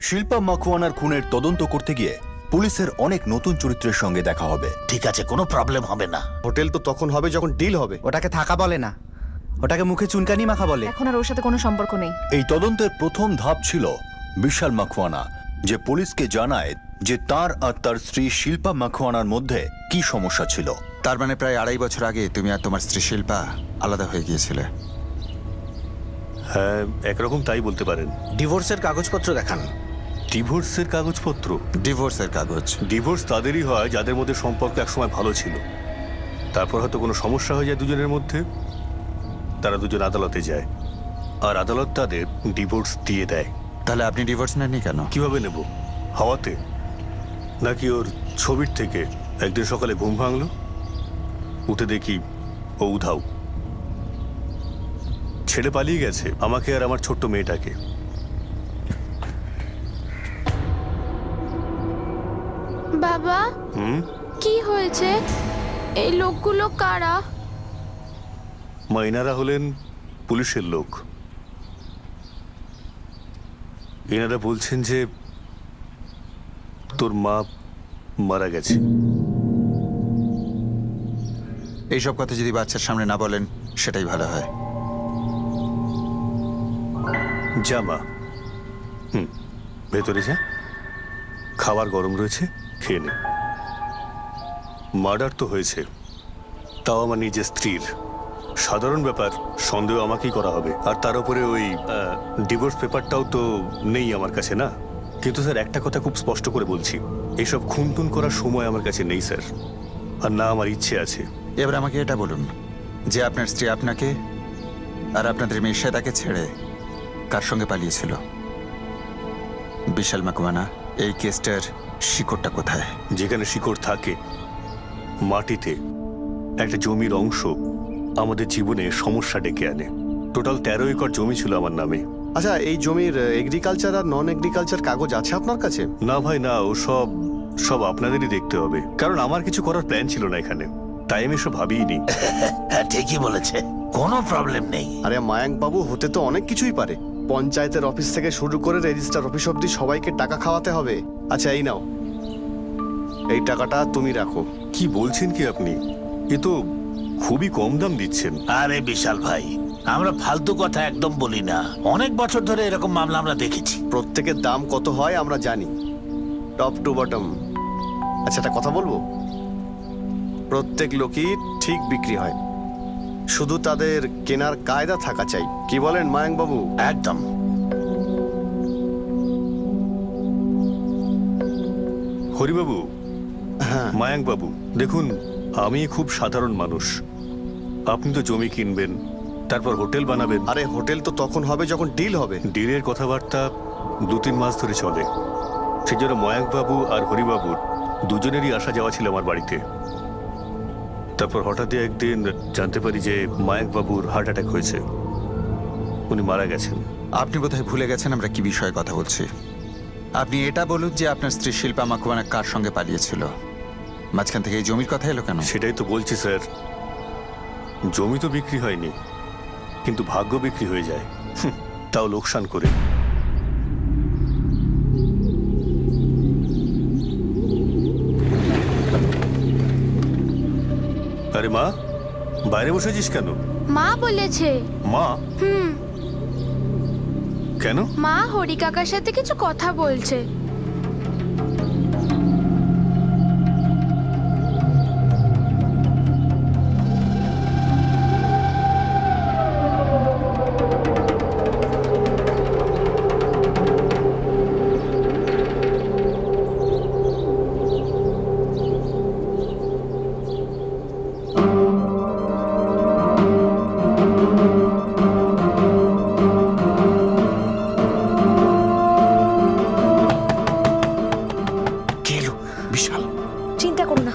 শিল্পা মাখওয়ানার খুনের তদন্ত করতে গিয়ে পুলিশের অনেক নতুন চরিত্রের সঙ্গে দেখা হবে। ঠিক আছে, কোনো প্রবলেম হবে না। হোটেল তো তখন হবে যখন ডিল হবে। ওটাকে থাকা বলে না, ওটাকে মুখে চুনকানি মাখা বলে। এখন আর ওর সাথে কোনো সম্পর্ক নেই। এই তদন্তের প্রথম ধাপ ছিল বিশাল মাখওয়ানা, যে পুলিশকে জানায় যে তার আর তার স্ত্রী শিল্পা মাখওয়ানার মধ্যে কি সমস্যা ছিল। তার মানে প্রায় 2.5 বছর আগে তুমি আর তোমার স্ত্রী শিল্পা আলাদা হয়ে গিয়েছিলে। হ্যাঁ, একরকম তাই বলতে পারেন। ডিভোর্সের কাগজপত্র দেখান। ডিভোর্সের কাগজপত্র? ডিভোর্সের কাগজ। ডিভোর্স তাদেরই হয় যাদের মধ্যে সম্পর্ক একসময় ভালো ছিল, তারপর হয়তো কোনো সমস্যা হয়ে যায় দুজনের মধ্যে, তারা দুজন আদালতে যায় আর আদালত তাদের ডিভোর্স দিয়ে দেয়। তাহলে আপনি ডিভোর্স নেননি কেন? কিভাবে নেব? হাওয়াতে? নাকি ওর ছবির থেকে? একদিন সকালে ঘুম ভাঙলো, উঠে দেখি ও উধাও, ছেড়ে পালিয়ে গেছে আমাকে আর আমার ছোট্ট মেয়েটাকে। বাবা, কি হয়েছে? এই লোকগুলো কারা? মা, এনারা হলেন পুলিশের লোক। এনারা বলছেন যে তোর মা মারা গেছে। এইসব কথা যদি বাচ্চার সামনে না বলেন সেটাই ভালো হয়। যা মা, ভেতরে যা, খাবার গরম রয়েছে, খেয়ে নে। মার্ডার তো হয়েছে, তাও আমার নিজের স্ত্রীর। সাধারণ ব্যাপার, সন্দেহ আমাকেই করা হবে। আর তার উপরে ওই ডিভোর্স পেপারটাও তো নেই আমার কাছে, না? কিন্তু স্যার, একটা কথা খুব স্পষ্ট করে বলছি, এইসব খুনটুন করার সময় আমার কাছে নেই স্যার, আর না আমার ইচ্ছে আছে। এবার আমাকে এটা বলুন যে আপনার স্ত্রী আপনাকে আর আপনাদের মেয়ে শ্বেতাকে ছেড়ে কার সঙ্গে পালিয়েছিল? বিশাল মাখওয়ানা, এই কেসটার শিকড়টা কোথায়? যেখানে শিকড় থাকে, মাটিতে। একটা জমির অংশ আমাদের জীবনে সমস্যা ডেকে আনে। টোটাল 13 একর জমি ছিল আমার নামে। আচ্ছা, এই জমির এগ্রিকালচার আর নন এগ্রিকালচার কাগজ আছে আপনার কাছে? না ভাই না, ও সব আপনাদেরই দেখতে হবে, কারণ আমার কিছু করার প্ল্যান ছিল না এখানে, তাই আমি এসব ভাবিনি। হ্যাঁ, ঠিকই বলেছে, কোনো প্রবলেম নেই। আরে মায়াঙ্ক বাবু, হতে তো অনেক কিছুই পারে। পঞ্চায়েতের অফিস থেকে শুরু করে রেজিস্টার অফিস অব্দি সবাইকে টাকা খাওয়াতে হবে। আচ্ছা, এই নাও, এই টাকাটা তুমি রাখো। কি বলছেন কি আপনি? এ তো খুবই কম দাম দিচ্ছেন। আরে বিশাল ভাই, আমরা ফালতু কথা একদম বলি না। অনেক বছর ধরে এরকম মামলা আমরা দেখেছি। প্রত্যেকের দাম কত হয় আমরা জানি, টপ টু বটম। আচ্ছা, একটা কথা বলবো, প্রত্যেক লোকই ঠিক বিক্রি হয়, শুধু তাদের কেনার কায়দা থাকা চাই। কি বলেন মায়াঙ্ক বাবু? একদম। হরিবাবু, হ্যাঁ, মায়াঙ্ক বাবু, দেখুন, আমি খুব সাধারণ মানুষ। আপনি তো জমি কিনবেন, তারপর হোটেল বানাবেন। আরে হোটেল তো তখন হবে যখন ডিল হবে। ডিলের কথাবার্তা 2-3 মাস ধরে চলে। সেই জন্য ময়াঙ্ক বাবু আর হরিবাবুর দুজনেরই আসা যাওয়া ছিল আমার বাড়িতে। তারপর হঠাৎই একদিন জানতে পারি যে ময়াঙ্ক বাবুর হার্ট অ্যাটাক হয়েছে, উনি মারা গেছেন। আপনি বোধহয় ভুলে গেছেন আমরা কি বিষয়ে কথা বলছি। আপনি এটা বলুন যে আপনার স্ত্রী শিল্পা মাখওয়ানা কার সঙ্গে পালিয়েছিল? মাঝখান থেকে এই জমির কথা এলো কেন? সেটাই তো বলছি স্যার, জমি তো বিক্রি হয়নি, কিন্তু ভাগ্য বিক্রি হয়ে যায়, তাও লোকসান করে। আরে মা, বাইরে বসেছিস কেন? মা বলেছে। মা? কেন? মা হরি কাকার সাথে কিছু কথা বলছে। বিশাল, চিন্তা করো না,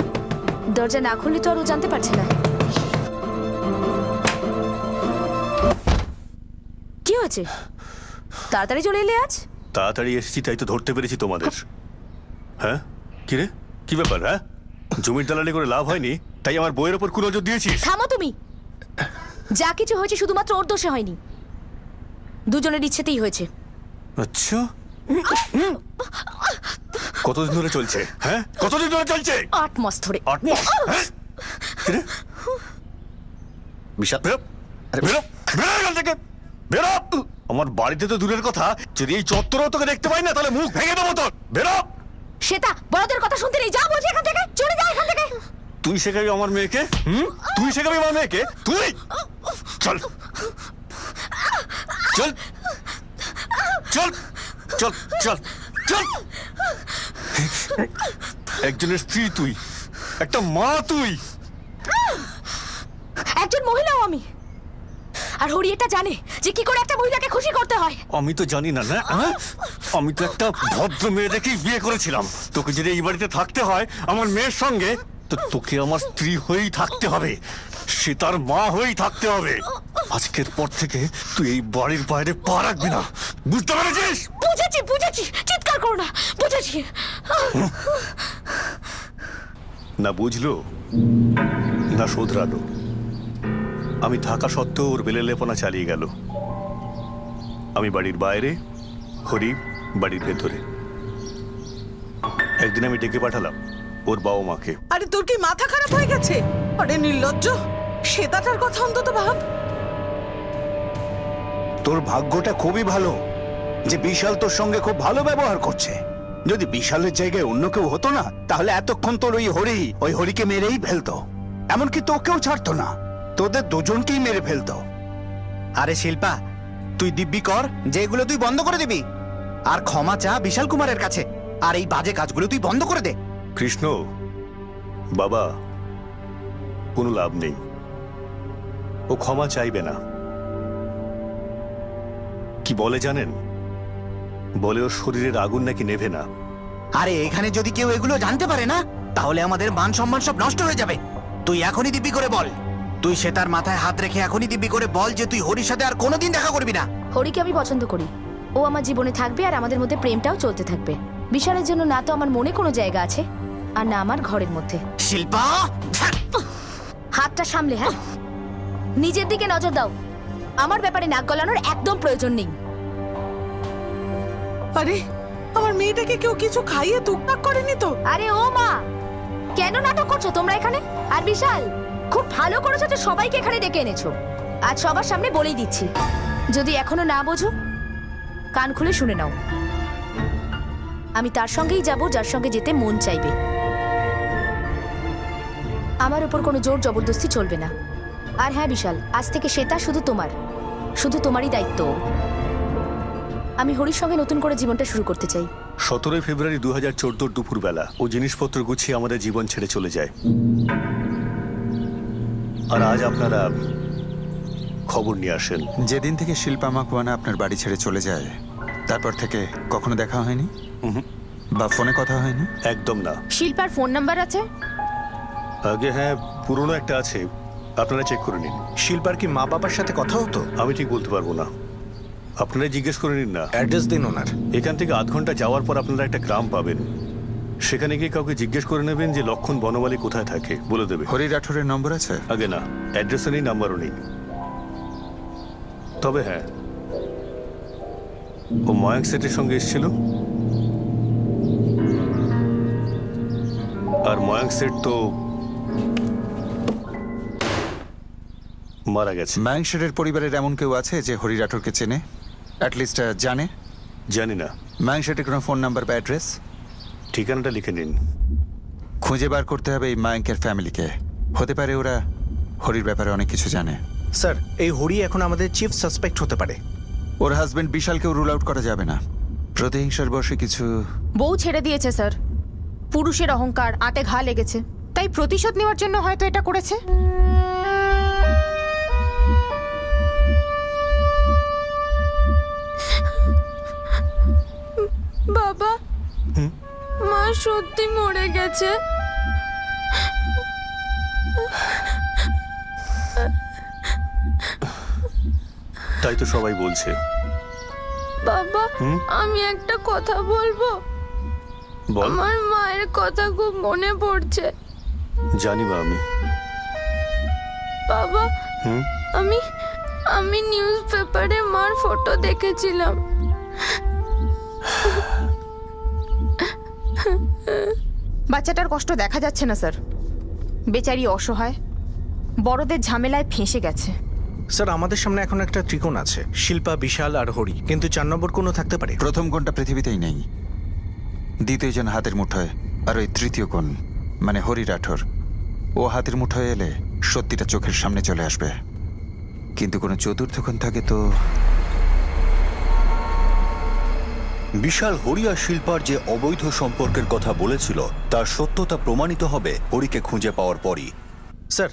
দরজা না খুললে তো আর ও জানতে পারছে না। কি হয়েছে? তাড়াতাড়ি চলে এলে আজ। তাড়াতাড়ি এসেছি তাই তো ধরতে পেরেছি তোমাদের। হ্যাঁ, কি রে, কি ব্যাপার? হ্যাঁ, জমির দালালি করে লাভ হয়নি তাই আমার বইয়ের ওপর কুনজর দিয়েছিস? থামো তুমি। যা কিছু হয়েছে শুধুমাত্র ওর দোষে হয়নি, দুজনের ইচ্ছেতেই হয়েছে। আচ্ছা, কতদিন ধরে চলছে? হ্যাঁ, কতদিন ধরে চলছে? 8 মাস ধরে। 8 মাস? হ্যাঁ? কি রে? বিশাল বেরো, বেরো, বেরো এখান থেকে, বেরো। আমার বাড়িতে তো দূরের কথা, যদি এই চত্বরেও তোকে দেখতে পাই না তাহলে মুখ ভেঙে দেবো তোর। বেরো। শ্বেতা, বড়দের কথা শুনতে নেই, যা বলছি এখান থেকে, চলে যা এখান থেকে। তুই শেখাবি আমার মেয়েকে? তুই শেখাবি আমার মেয়েকে? তুই চল, চল, চল, চল, চল, চল। একজনের স্ত্রী তুই, একটা মা তুই। একজন মহিলাও আমি। আর হরি এটা জানে যে কি করে একটা মহিলাকে খুশি করতে হয়। আমি তো জানি না, না হ্যাঁ? আমি তো একটা ভদ্র মেয়ে দেখেই বিয়ে করেছিলাম। তোকে যদি এই বাড়িতে থাকতে হয় আমার মেয়ের সঙ্গে, তো তোকে আমার স্ত্রী হয়েই থাকতে হবে, সে তার মা হয়েই থাকতে হবে। আজকের পর থেকে তুই এই বাড়ির বাইরে পা রাখবি না, বুঝতে পেরেছিস? বুঝেছি, বুঝেছি, চিৎকার করো না, বুঝেছি। না বুঝলো না শোধরালো। আমি থাকা সত্ত্বেও ওর বেলেলেপনা চালিয়ে গেল। আমি বাড়ির বাইরে, হরি বাড়ির ভেতরে। একদিন আমি ডেকে পাঠালাম ওর বাবা মাকে। আরে তোর কি মাথা খারাপ হয়ে গেছে? আরে নির্লজ্জ, শ্বেতাটার কথা অন্তত ভাব। তোর ভাগ্যটা খুবই ভালো যে বিশাল তোর সঙ্গে খুব ভালো ব্যবহার করছে। যদি বিশালের জায়গায় অন্য কেউ হতো না, তাহলে এতক্ষণ তোর ওই হরিকে মেরেই ফেলতো। এমনকি তোকেও ছাড়তো না, তোদের দুজনকেই মেরে ফেলতো। আরে শিল্পা, তুই দিব্যি কর যে এগুলো তুই বন্ধ করে দিবি, আর ক্ষমা চা বিশাল কুমারের কাছে, আর এই বাজে কাজগুলো তুই বন্ধ করে দে। কৃষ্ণ বাবা, কোনো লাভ নেই, ও ক্ষমা চাইবে না। কি বলে জানেন? বলে ওর শরীরের আগুন নাকি নেভে না। আরে এখানে যদি কেউ এগুলো জানতে পারে না, তাহলে আমাদের মান সম্মান সব নষ্ট হয়ে যাবে। তুই এখনই দিব্যি করে বল, তুই সেটার মাথায় হাত রেখে এখনই দিব্যি করে বল যে তুই হরির সাথে আর কোনোদিন দেখা করবি না। হরিকে আমি পছন্দ করি, ও আমার জীবনে থাকবে আর আমাদের মধ্যে প্রেমটাও চলতে থাকবে। বিশালের জন্য না তো আমার মনে কোনো জায়গা আছে, আর না আমার ঘরের মধ্যে। শিল্পা, হাতটা সামলে, হ্যাঁ, নিজের দিকে নজর দাও। আমার ব্যাপারে নাক গলানোর একদম প্রয়োজন নেই। আরে আমার মেয়েটাকে কেউ কিছু খাইয়ে টুকটাক করেনি তো? আরে ও মা, কেন নাটক করছো তোমরা এখানে? আর বিশাল, খুব ভালো করেছো যে সবাইকে এখানে ডেকে এনেছো। আজ সবার সামনে বলেই দিচ্ছি, যদি এখনো না বোঝো কান খুলে শুনে নাও। আমি তার সঙ্গেই যাব যার সঙ্গে যেতে মন চাইবে। আমার উপর কোনো জোর জবরদস্তি চলবে না। আর হ্যাঁ বিশাল, আজ থেকে শ্বেতা শুধু তোমার, শুধু তোমারই দায়িত্ব। আমি হরির সঙ্গে নতুন করে জীবনটা শুরু করতে চাই। 17 ফেব্রুয়ারি 2014 দুপুরবেলা ও জিনিসপত্র গুছিয়ে আমাদের জীবন ছেড়ে চলে যায়। আর আজ আপনারা খবর নিয়ে আসেন। যেদিন থেকে শিল্পা মাকওয়ানা আপনার বাড়ি ছেড়ে চলে যায়, তারপর থেকে কখনো দেখা হয়নি বা ফোনে কথা হয়নি? একদম না। শিল্পার ফোন নাম্বার আছে? আগে হ্যাঁ, পুরনো একটা আছে, আপনারা চেক করে নিন। শিল্পার কি মা বাবার সাথে কথা হতো? আমি ঠিক বলতে পারবো না, আপনারা জিজ্ঞেস করে নিন না। অ্যাড্রেস দিন ওনার। এখান থেকে আধ ঘন্টা যাওয়ার পর আপনারা একটা গ্রাম পাবেন, সেখানে গিয়ে কাউকে জিজ্ঞেস করে নেবেন যে লক্ষণ বনমালী কোথায় থাকে, বলে দেবে। হরি রাঠোরের নম্বর আছে? আগে না, অ্যাড্রেসও নেই, নাম্বারও নেই। তবে হ্যাঁ, ও ময়াঙ্ক সেটের সঙ্গে এসেছিল, আর ময়াঙ্ক সেট তো মারা গেছে। মায়াংশের পরিবারের এমন কেউ আছে যে হরি রাঠোরকে চেনে, অ্যাটলিস্ট জানে? জানি না। মায়াংশের কোনো ফোন নাম্বার বা অ্যাড্রেস? ঠিকানাটা লিখে নিন। খুঁজে বার করতে হবে এই মায়াঙ্কের ফ্যামিলিকে। হতে পারে ওরা হরির ব্যাপারে অনেক কিছু জানে। স্যার, এই হরি এখন আমাদের চিফ সাসপেক্ট হতে পারে। ওর হাজবেন্ড বিশালকেও রুল আউট করা যাবে না। প্রতিহিংসার বশে কিছু। বউ ছেড়ে দিয়েছে স্যার, পুরুষের অহংকার আটে ঘা লেগেছে, তাই প্রতিশোধ নেওয়ার জন্য হয়তো এটা করেছে। বাবা, মা সত্যি মরে গেছে। তাই তো সবাই বলছে। বাবা, আমি একটা কথা বলবো? বল। আমার মায়ের কথা খুব মনে পড়ছে। জানি বা আমি। বাবা, আমি নিউজ পেপারে মার ফটো দেখেছিলাম। বাচ্চাটার কষ্ট দেখা যাচ্ছে না স্যার, বেচারি অসহায়, বড়দের ঝামেলায় ফেঁসে গেছে। স্যার আমাদের সামনে এখন একটা ত্রিকোণ আছে, শিল্পা, বিশাল আর হরি, কিন্তু 4 নম্বর কোনো থাকতে পারে। প্রথম কোণটা পৃথিবীতেই নেই, দ্বিতীয় জন হাতের মুঠোয়, আর ওই তৃতীয় কোণ মানে হরি রাঠোর, ও হাতের মুঠোয় এলে সত্যিটা চোখের সামনে চলে আসবে। কিন্তু কোনো চতুর্থ কোণ থাকে তো বিশাল হরি আর শিল্পার যে অবৈধ সম্পর্কের কথা বলেছিল তার সত্যতা প্রমাণিত হবে হরিকে খুঁজে পাওয়ার পরই। স্যার,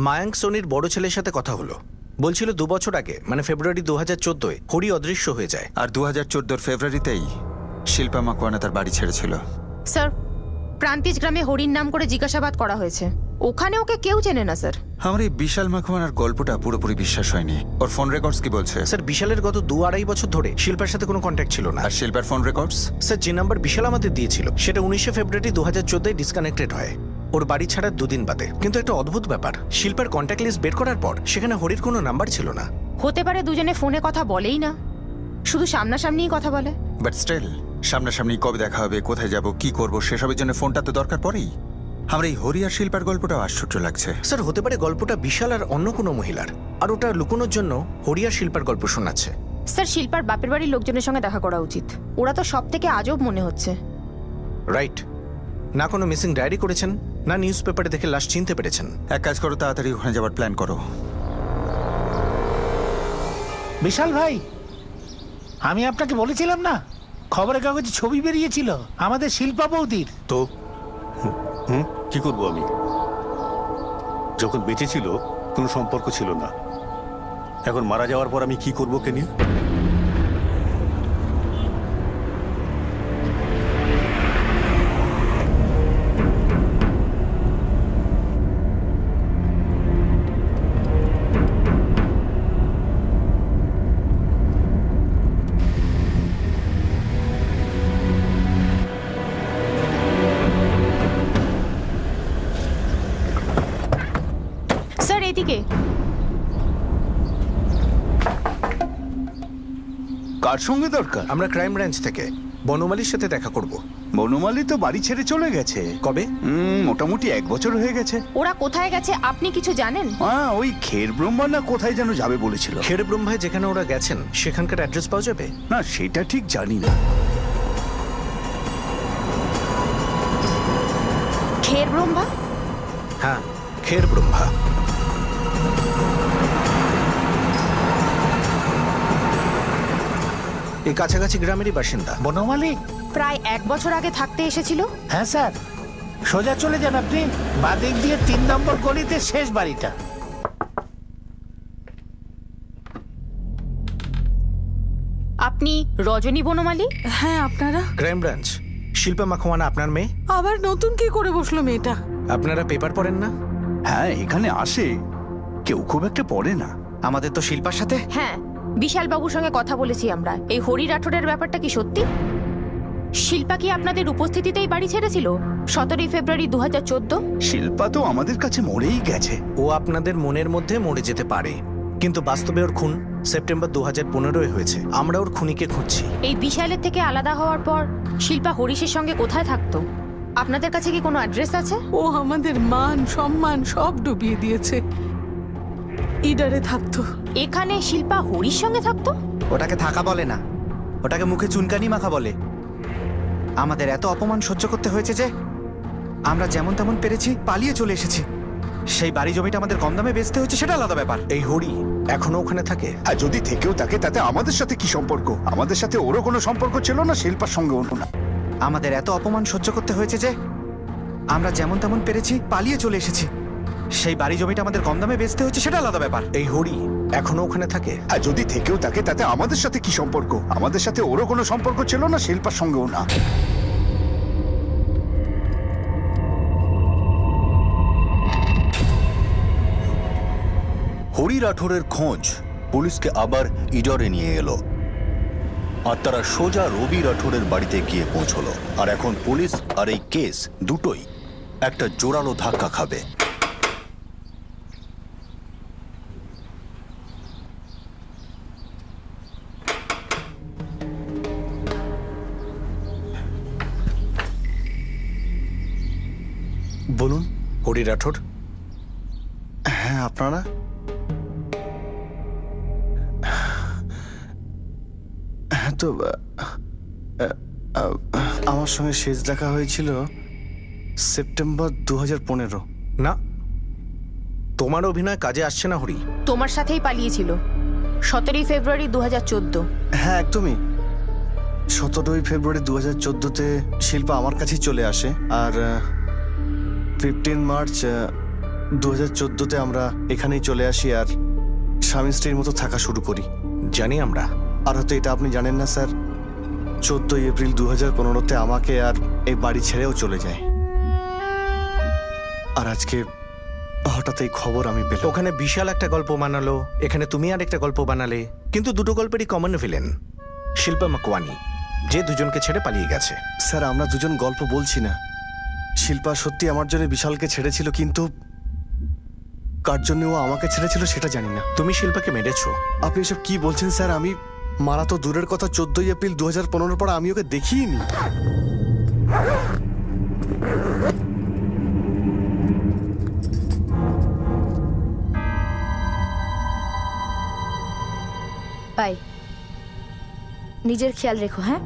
মায়াঙ্ক সোনির বড় ছেলের সাথে কথা হলো, বলছিল 2 বছর আগে মানে ফেব্রুয়ারি 2014-এ হরি অদৃশ্য হয়ে যায়। আর 2014 ফেব্রুয়ারিতেই শিল্পা মাকওয়ানা তার বাড়ি ছেড়েছিল। স্যার, প্রান্তিজ গ্রামে হরির নাম করে জিজ্ঞাসাবাদ করা হয়েছে, ওখানে ওকে কেউ চেনে না স্যার। আমার এই বিশাল মাকওয়ানার গল্পটা পুরোপুরি বিশ্বাস হয়নি। ওর ফোন রেকর্ডস কি বলছে? স্যার, বিশালের গত 2-2.5 বছর ধরে শিল্পার সাথে কোনো কন্ট্যাক্ট ছিল না। আর শিল্পার ফোন রেকর্ডস? স্যার, যে নাম্বার বিশাল আমাদের দিয়েছিল সেটা 19 ফেব্রুয়ারি 2014-এ ডিসকানেক্টেড হয়, ওর বাড়ি ছাড়ার 2 দিন বাদে। কিন্তু একটা অদ্ভুত ব্যাপার, শিল্পার কন্ট্যাক্ট লিস্ট বের করার পর সেখানে হরির কোনো নাম্বার ছিল না। হতে পারে দুজনে ফোনে কথা বলেই না, শুধু সামনাসামনিই কথা বলে। বাট স্টিল, সামনাসামনি কবে দেখা হবে, কোথায় যাব, কি করব, সেসবের জন্য ফোনটা তো দরকার পড়েই। আমার এই হরি আর শিল্পার গল্পটাও আশ্চর্য লাগছে। স্যার, হতে পারে গল্পটা বিশাল আর অন্য কোনো মহিলার, আর ওটা লুকোনোর জন্য হরি আর শিল্পার গল্প শোনাচ্ছে। স্যার, শিল্পার বাপের বাড়ির লোকজনের সঙ্গে দেখা করা উচিত, ওরা তো সব থেকে আজব মনে হচ্ছে। রাইট, না কোনো মিসিং ডায়েরি করেছেন, না নিউজ পেপারে দেখে লাশ চিনতে পেরেছেন। এক কাজ করো, তাড়াতাড়ি ওখানে যাওয়ার প্ল্যান করো। বিশাল ভাই, আমি আপনাকে বলেছিলাম না খবরের কাগজে ছবি বেরিয়েছিল আমাদের শিল্পা বৌদির। তো হুম, কি করব আমি? যখন বেঁচে ছিল কোনো সম্পর্ক ছিল না, এখন মারা যাওয়ার পর আমি কি করবো কে নিয়ে? স্যার, এদিকে। কার সঙ্গে দরকার? আমরা ক্রাইম ব্রাঞ্চ থেকে বনমালীর সাথে দেখা করব। বনমালী তো বাড়ি ছেড়ে চলে গেছে। কবে? মোটামুটি 1 বছর হয়ে গেছে। ওরা কোথায় গেছে আপনি কিছু জানেন? ওই খের ব্রহ্মা না কোথায় যেন যাবে বলেছিল। খের ব্রহ্মায় যেখানে ওরা গেছেন সেখানকার অ্যাড্রেস পাওয়া যাবে? না, সেটা ঠিক জানি না। খের ব্রহ্মা? হ্যাঁ, খের ব্রহ্মা। এই কাছাকাছি গ্রামেরই বাসিন্দা। বনমালী? প্রায় 1 বছর আগে থাকতে এসেছিল। হ্যাঁ স্যার, সোজা চলে যান আপনি, বাদিক দিয়ে 3 নম্বর গলিতে শেষ বাড়িটা। আপনি রজনী বনমালী? হ্যাঁ, আপনারা? Crime branch. শিল্পা মাখওয়ানা আপনার মেয়ে? আবার নতুন কি করে বসলো মেয়েটা? আপনারা পেপার পড়েন না? হ্যাঁ, এখানে আসে, কেউ খুব একটা পড়ে না। আমাদের তো শিল্পার সাথে। হ্যাঁ, বিশাল বাবুর সঙ্গে কথা বলেছি আমরা। এই হরি রাঠোরের ব্যাপারটা কি সত্যি? শিল্পা কি আপনাদের উপস্থিতিতেই বাড়ি ছেড়েছিল 17 ফেব্রুয়ারি 2014? শিল্পা তো আমাদের কাছে মরেই গেছে। ও আপনাদের মনের মধ্যে মরে যেতে পারে, কিন্তু বাস্তবে ওর খুন সেপ্টেম্বর 2015-এ হয়েছে। আমরা ওর খুনিকে খুঁজছি। এই বিশালের থেকে আলাদা হওয়ার পর শিল্পা হরিশের সঙ্গে কোথায় থাকতো? আপনাদের কাছে কি কোনো অ্যাড্রেস আছে? ও আমাদের মান সম্মান সব ডুবিয়ে দিয়েছে। ইডারে থাকতো। এখানে শিল্পা হরির সঙ্গে থাকতো? ওটাকে থাকা বলে না, ওটাকে মুখে চুনকানি মাখা বলে। আমাদের এত অপমান সহ্য করতে হয়েছে যে আমরা যেমন তেমন পেরেছি পালিয়ে চলে এসেছি। সেই বাড়ি জমিটা আমাদের কম দামে বেচতে হচ্ছে, সেটা আলাদা ব্যাপার। এই হরি এখনো ওখানে থাকে? আর যদি থেকেও থাকে তাতে আমাদের সাথে কি সম্পর্ক? আমাদের সাথে ওরও কোনো সম্পর্ক ছিল না, শিল্পার সঙ্গে ওর না। আমাদের এত অপমান সহ্য করতে হয়েছে যে আমরা যেমন তেমন পেরেছি পালিয়ে চলে এসেছি। সেই বাড়ি জমিটা আমাদের কম দামে বেচতে হচ্ছে, সেটা আলাদা ব্যাপার। এই হরি এখনো ওখানে থাকে? আর যদি থেকেও থাকে তাতে আমাদের সাথে কি সম্পর্ক? আমাদের সাথে ওরও কোনো সম্পর্ক ছিল না, শিল্পার সঙ্গেও না। হরি রাঠোরের খোঁজ পুলিশকে আবার ইডরে নিয়ে এলো, আর তারা সোজা রবি রাঠোরের বাড়িতে গিয়ে পৌঁছলো। আর এখন পুলিশ আর এই কেস দুটোই একটা জোরালো ধাক্কা খাবে। হরি রাঠোর? হ্যাঁ, আপনারা? হ্যাঁ, তো আমার সঙ্গে শেষ দেখা হয়েছিল সেপ্টেম্বর 2015। না, তোমার অভিনয় কাজে আসছে না হরি। তোমার সাথেই পালিয়েছিল 17 ফেব্রুয়ারি 2014। হ্যাঁ, একদমই। 17 ফেব্রুয়ারি 2014-তে শিল্পা আমার কাছেই চলে আসে, আর 15 মার্চ 2014-তে আমরা এখানেই চলে আসি আর স্বামী স্ত্রীর মতো থাকা শুরু করি। জানি আমরা। আর হয়তো এটা আপনি জানেন না স্যার, 14 এপ্রিল 2015-তে আমাকে আর এই বাড়ি ছেড়েও চলে যায়। আর আজকে হঠাৎ এই খবর আমি পেলাম। ওখানে বিশাল একটা গল্প বানালো, এখানে তুমি আর একটা গল্প বানালে, কিন্তু দুটো গল্পেরই কমন ভিলেন শিল্পা মাকওয়ানি, যে দুজনকে ছেড়ে পালিয়ে গেছে। স্যার, আমরা দুজন গল্প বলছি না। শিল্পা সত্যি আমার জন্য বিশালকে ছেড়েছিল, কিন্তু কার জন্য ও আমাকে ছেড়েছিল সেটা জানি না। তুমি শিল্পাকে মেরেছো? আপনি এসব কি বলছেন স্যার? আমি মারা তো দূরের কথা, 14 এপ্রিল 2015 পর আমি ওকে দেখিনি। পাই, নিজের খেয়াল রেখো। হ্যাঁ,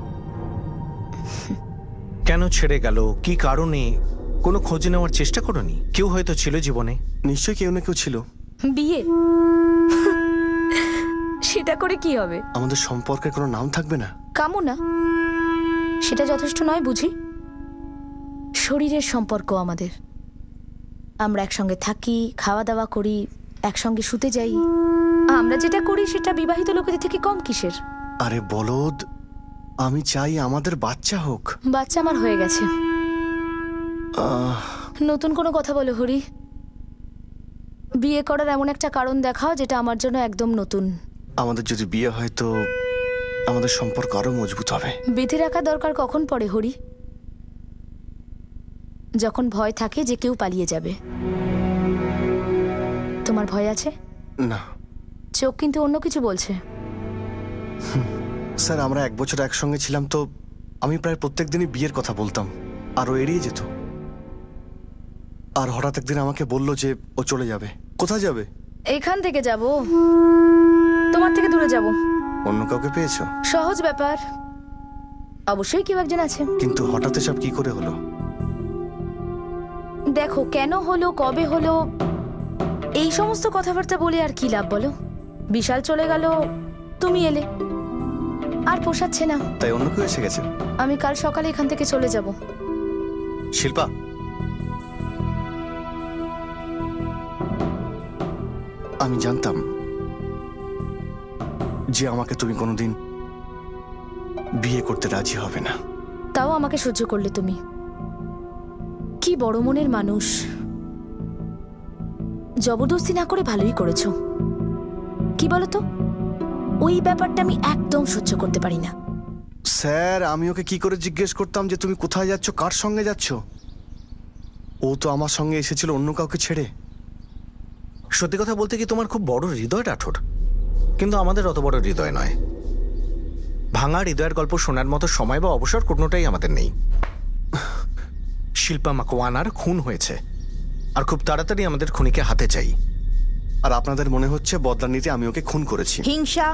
কেন ছেড়ে গেল, কি কারণে, কোনো খোঁজ নেওয়ার চেষ্টা করোনি? কেউ হয়তো ছিল জীবনে। নিশ্চয়ই কেউ না কেউ ছিল। বিয়ে সেটা করে কি হবে? আমাদের সম্পর্কের কোনো নাম থাকবে না? কামনা সেটা যথেষ্ট নয় বুঝি? শরীরের সম্পর্ক আমাদের। আমরা একসঙ্গে থাকি, খাওয়া দাওয়া করি, একসঙ্গে শুতে যাই। আমরা যেটা করি সেটা বিবাহিত লোকেদের থেকে কম কিসের? আরে বলদ, আমি চাই আমাদের বাচ্চা হোক। বাচ্চা আমার হয়ে গেছে। নতুন কোনো কথা বলো হরি। বিয়ে করার এমন একটা কারণ দেখাও যেটা আমার জন্য একদম নতুন। আমাদের যদি বিয়ে হয় তো আমাদের সম্পর্ক আরো মজবুত হবে। বেঁধে রাখা দরকার কখন পড়ে হরি? যখন ভয় থাকে যে কেউ পালিয়ে যাবে। তোমার ভয় আছে? না। চোখ কিন্তু অন্য কিছু বলছে। স্যার, আমরা 1 বছর একসঙ্গে ছিলাম তো আমি প্রায় প্রত্যেক দিনই বিয়ের কথা বলতাম, আর ও এড়িয়ে যেত। আর হঠাৎ একদিন আমাকে বলল যে ও চলে যাবে। কোথায় যাবে? এখান থেকে যাব, তোমার থেকে দূরে যাব। অন্য কাউকে পেয়েছো? সহজ ব্যাপার, অবশ্যই কেউ একজন আছে। কিন্তু হঠাৎ এসব কি করে হলো? দেখো, কেন হলো, কবে হলো, এই সমস্ত কথাবার্তা বলে আর কি লাভ বলো? বিশাল চলে গেল, তুমি এলে, আর পোষাচ্ছে না, তাই অন্য কেউ এসে গেছে। আমি কাল সকালে এখান থেকে চলে যাব। শিল্পা, আমি জানতাম যে আমাকে তুমি কোনোদিন বিয়ে করতে রাজি হবে না। তাও আমাকে সহ্য করলে তুমি। কি বড় মনের মানুষ। জবরদস্তি না করে ভালোই করেছো। কি বলতো, ওই ব্যাপারটা আমি একদম সহ্য করতে পারি না। স্যার, আমি ওকে কি করে জিজ্ঞেস করতাম যে তুমি কোথায় যাচ্ছ, কার সঙ্গে যাচ্ছ? ও তো আমার সঙ্গে এসেছিল অন্য কাউকে ছেড়ে। সত্যি কথা বলতে কি, তোমার খুব বড় হৃদয় রাঠোর, কিন্তু আমাদের অত বড় হৃদয় নয়। ভাঙা হৃদয়ের গল্প শোনার মতো সময় বা অবসর কোনোটাই আমাদের নেই। শিল্পা মাকওয়ানার খুন হয়েছে, আর খুব তাড়াতাড়ি আমাদের খুনিকে হাতে চাই। আর আপনাদের মনে হচ্ছে বদলা নিতে আমি ওকে খুন করেছি? হিংসা,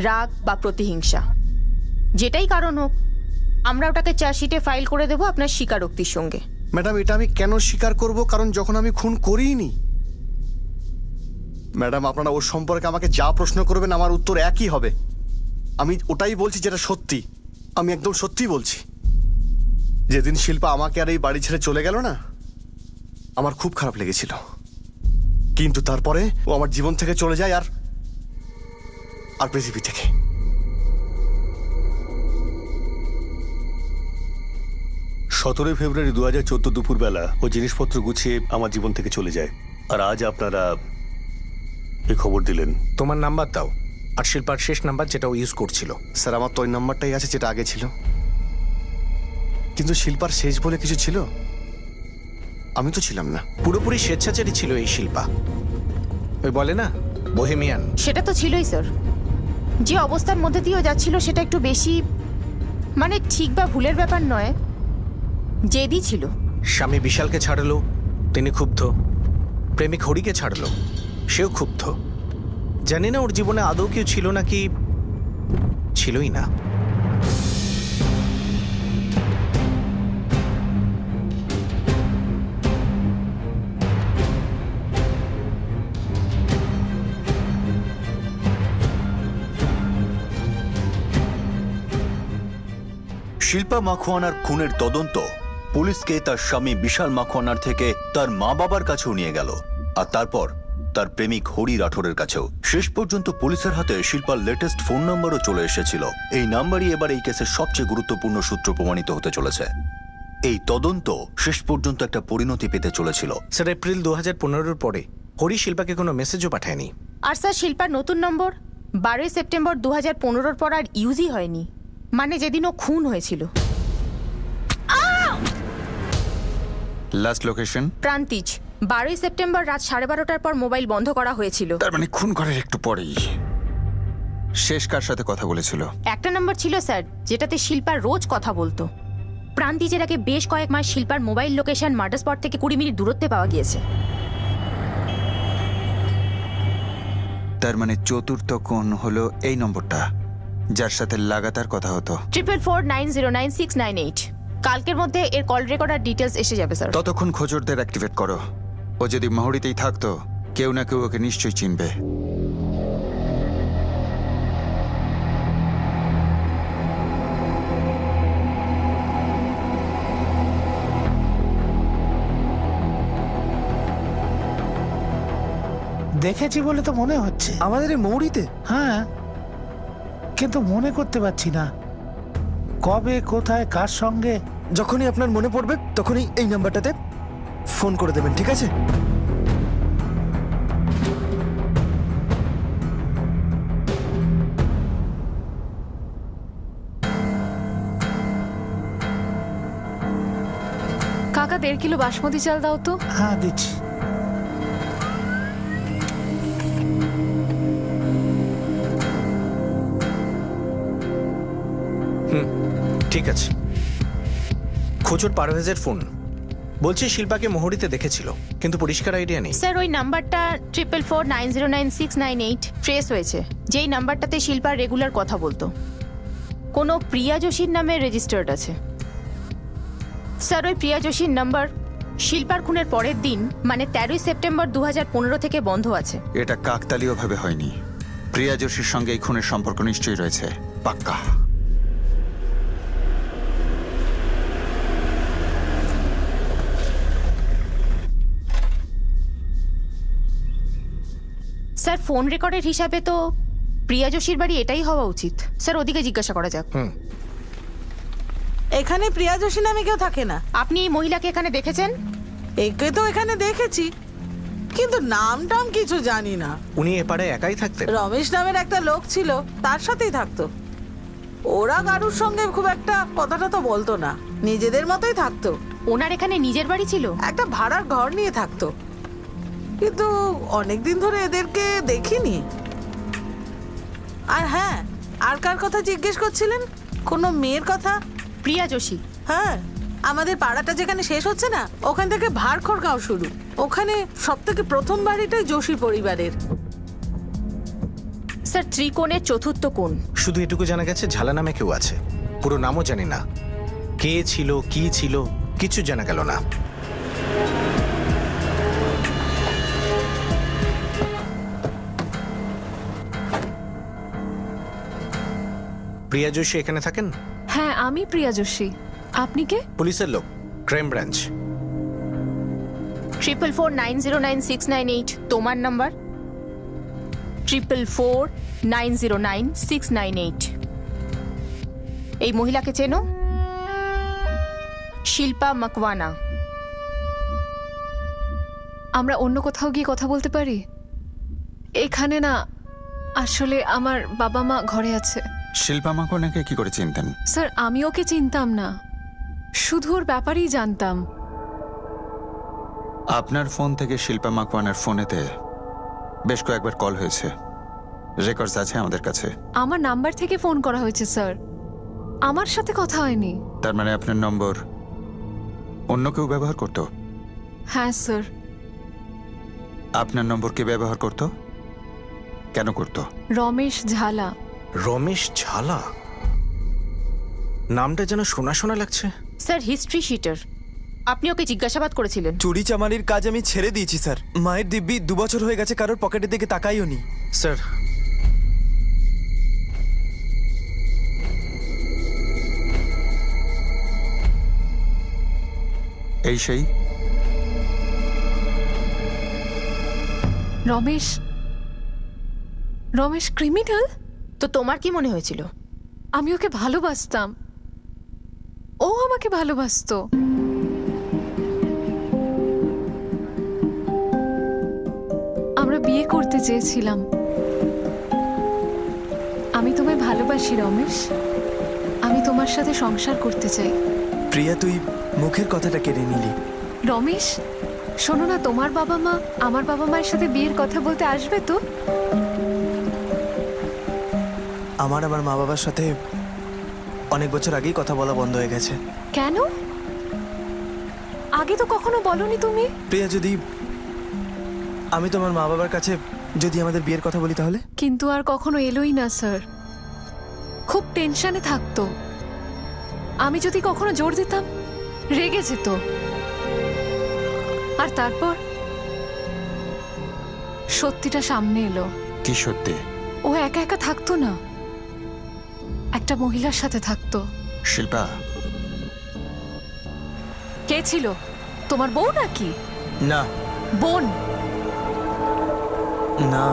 রাগ বা প্রতিহিংসা, যেটাই কারণ হোক, আমরা ওটাকে চার্জশিটে ফাইল করে দেবো আপনার স্বীকারোক্তির সঙ্গে। ম্যাডাম, এটা আমি কেন স্বীকার করব? কারণ যখন আমি খুন করিনি। ম্যাডাম, আপনারা ওর সম্পর্কে আমাকে যা প্রশ্ন করবেন আমার উত্তর একই হবে। আমি ওটাই বলছি যেটা সত্যি। আমি একদম সত্যি বলছি। যেদিন শিল্পা আমাকে আর এই বাড়ি ছেড়ে চলে গেল না, আমার খুব খারাপ লেগেছিল। কিন্তু তারপরে ও আমার জীবন থেকে চলে যায়, আর পৃথিবী থেকে। 17 ফেব্রুয়ারি 2014 দুপুরবেলা ও জিনিসপত্র গুছিয়ে আমার জীবন থেকে চলে যায়। আর আজ আপনারা এই খবর দিলেন। তোমার নাম্বার দাও, আর শিল্পার শেষ নাম্বার যেটা ও ইউজ করছিল। স্যার, আমার তো ওই নাম্বারটাই আছে যেটা আগে ছিল। কিন্তু শিল্পার শেষ বলে কিছু ছিল? আমি তো ছিলাম না। পুরোপুরি স্বেচ্ছাচারী ছিল এই শিল্পা। ওই বলে না, বোহেমিয়ান। সেটা তো ছিলই স্যার। যে অবস্থার মধ্যে দিয়েও যাচ্ছিল সেটা একটু বেশি, মানে ঠিক বা ভুলের ব্যাপার নয়, জেদি ছিল। স্বামী বিশালকে ছাড়লো, তিনি ক্ষুব্ধ। প্রেমিক হরিকে ছাড়লো, সেও ক্ষুব্ধ। জানি না ওর জীবনে আদৌ কেউ ছিল নাকি ছিলই না। শিল্পা মাখোয়ানার খুনের তদন্ত পুলিশকে তার স্বামী বিশাল মাখোয়ানার থেকে তার মা বাবার কাছেও নিয়ে গেল, আর তারপর তার প্রেমিক হরি রাঠোরের কাছেও। শেষ পর্যন্ত পুলিশের হাতে শিল্পার লেটেস্ট ফোন নম্বরও চলে এসেছিল। এই নাম্বারই এবার এই কেসের সবচেয়ে গুরুত্বপূর্ণ সূত্র প্রমাণিত হতে চলেছে। এই তদন্ত শেষ পর্যন্ত একটা পরিণতি পেতে চলেছিল। স্যার, এপ্রিল 2015-র পরে হরি শিল্পাকে কোনো মেসেজও পাঠায়নি। আর স্যার শিল্পার নতুন নম্বর 12 সেপ্টেম্বর 2015-র পর আর ইউজই হয়নি, মানে যেদিন ও খুন হয়েছিল। Last location প্রান্তিজ। 12 সেপ্টেম্বর রাত 12:30টার পর মোবাইল বন্ধ করা হয়েছিল। তার মানে খুন করার একটু পরেই। শেষ কার সাথে কথা বলেছিল? একটা নম্বর ছিল স্যার যেটাতে শিল্পা রোজ কথা বলতো। প্রান্তিজের আগে বেশ কয়েক মাস শিল্পার মোবাইল লোকেশন মার্ডার স্পট থেকে 20 মিনিট দূরত্বে পাওয়া গিয়েছে। তার মানে চতুর্থ কোণ হলো এই নম্বরটা, যার সাথে লাগাতার কথা হতো। 444909698। কালকের মধ্যে এর কল রেকর্ড আর ডিটেলস এসে যাবে স্যার। ততক্ষণ খোঁজরদের অ্যাক্টিভেট করো। ও যদি মহড়িতেই থাকতো, কেউ না কেউ ওকে নিশ্চয়ই চিনবে। দেখেছি বলে তো মনে হচ্ছে। আমাদের এই মৌরিতে? হ্যাঁ, কিন্তু মনে করতে পারছি না কবে, কোথায়, কার সঙ্গে। যখনই আপনার মনে পড়বে তখনই এই নাম্বারটাতে ফোন করে দেবেন, ঠিক আছে? কাকা 1.5 কিলো বাসমতি চাল দাও তো। হ্যাঁ, দিচ্ছি। ঠিক আছে। খোঁজর পারভেজের ফোন। বলছি শিল্পাকে মোহরিতে দেখেছিল, কিন্তু পরিষ্কার আইডিয়া নেই। স্যার ওই নাম্বারটা 444909698 ট্রেস হয়েছে, যেই নাম্বারটাতে শিল্পার রেগুলার কথা বলতো। কোনো প্রিয়া যোশীর নামে রেজিস্টার্ড আছে। স্যার ওই প্রিয়া যোশীর নাম্বার শিল্পার খুনের পরের দিন মানে 13 সেপ্টেম্বর 2015 থেকে বন্ধ আছে। এটা কাকতালীয়ভাবে হয়নি। প্রিয়া যোশীর সঙ্গে এই খুনের সম্পর্ক নিশ্চয়ই রয়েছে, পাক্কা। স্যার ফোন রেকর্ডের হিসাবে তো প্রিয়া যোশীর বাড়ি এটাই হওয়া উচিত। স্যার ওদিকে জিজ্ঞাসা করা যাক। এখানে প্রিয়া যোশী নামে কেউ থাকে না। আপনি এই মহিলাকে এখানে দেখেছেন? একে তো এখানে দেখেছি, কিন্তু নাম টাম কিছু জানি না। উনি এপারে একাই থাকতেন? রমেশ নামের একটা লোক ছিল, তার সাথেই থাকতো। ওরা কারুর সঙ্গে খুব একটা কথাটা তো বলতো না, নিজেদের মতোই থাকতো। ওনার এখানে নিজের বাড়ি ছিল? একটা ভাড়ার ঘর নিয়ে থাকতো, কিন্তু অনেকদিন ধরে এদেরকে দেখিনি। আর হ্যাঁ, আর কার কথা জিজ্ঞেস করছিলেন? কোনো মেয়ের কথা? প্রিয়া যোশী। হ্যাঁ, আমাদের পাড়াটা যেখানে শেষ হচ্ছে না, ওখান থেকে ভাড়খড় গাঁও শুরু। ওখানে সব থেকে প্রথম বাড়িটাই যোশী পরিবারের। স্যার ত্রিকোণের চতুর্থ কোণ। শুধু এটুকু জানা গেছে ঝালা নামে কেউ আছে, পুরো নামও জানি না। কে ছিল, কি ছিল, কিছু জানা গেল না। প্রিয়া যোশী এখানে থাকেন? হ্যাঁ, আমি প্রিয়া যোশী। আপনি কে? পুলিশের লোক, ক্রাইম ব্রাঞ্চ। 444909698 তোমার নাম্বার। 444909698। এই মহিলাকে চেনো? শিল্পা মাকওয়ানা। আমরা অন্য কোথাও গিয়ে কথা বলতে পারি? এখানে না, আসলে আমার বাবা মা ঘরে আছে। শিল্পা মাখোয়ানাকে কি করে চিনতেন? স্যার আমি ওকে চিনতাম না, শুধু ওর ব্যাপারেই জানতাম। আপনার ফোন থেকে শিল্পা মাখোয়ানার ফোনেতে বেশ কয়েকবার কল হয়েছে, রেকর্ডস আছে আমাদের কাছে। আমার নাম্বার থেকে ফোন করা হয়েছে স্যার, আমার সাথে কথা হয়নি। তার মানে আপনার নম্বর অন্য কেউ ব্যবহার করতো? হ্যাঁ স্যার। আপনার নম্বর কে ব্যবহার করতো? কেন করতো? রমেশ ঝালা। রমেশ ঝালা? নামটা যেন শোনা শোনা লাগছে। স্যার হিস্ট্রি শিটার। আপনি ওকে জিজ্ঞাসাবাদ করেছিলেন। চুরি চামারির কাজ আমি ছেড়ে দিয়েছি স্যার। মায়ের দিব্যি 2 বছর হয়ে গেছে, কারোর পকেটের দিকে তাকাইও নি। স্যার, এই সেই রমেশ? রমেশ ক্রিমিনাল? তো তোমার কি মনে হয়েছিল? আমি ওকে ভালোবাসতাম, ও আমাকে ভালোবাসতো। আমরা বিয়ে করতে চেয়েছিলাম। আমি তোমায় ভালোবাসি রমেশ, আমি তোমার সাথে সংসার করতে চাই। প্রিয়া, তুই মুখের কথাটা কেড়ে নিলি। রমেশ শোনো না, তোমার বাবা মা আমার বাবা মায়ের সাথে বিয়ের কথা বলতে আসবে তো? আমার মা বাবার সাথে অনেক বছর আগেই কথা বলা বন্ধ হয়ে গেছে। কেন? আগে তো কখনো বলনি তুমি। প্রিয়া, যদি আমি তোমার মা বাবার কাছে যদি আমাদের বিয়ের কথা বলি তাহলে? কিন্তু আর কখনো এলোই না স্যার, খুব টেনশনে থাকতো। আমি যদি কখনো জোর দিতাম রেগে যেত। আর তারপর সত্যিটা সামনে এলো। কি সত্যি? ও একা একা থাকতো না, একটা মহিলার সাথে থাকতো। শিল্পা? কে ছিল? তোমার বউ নাকি? না। বোন? না।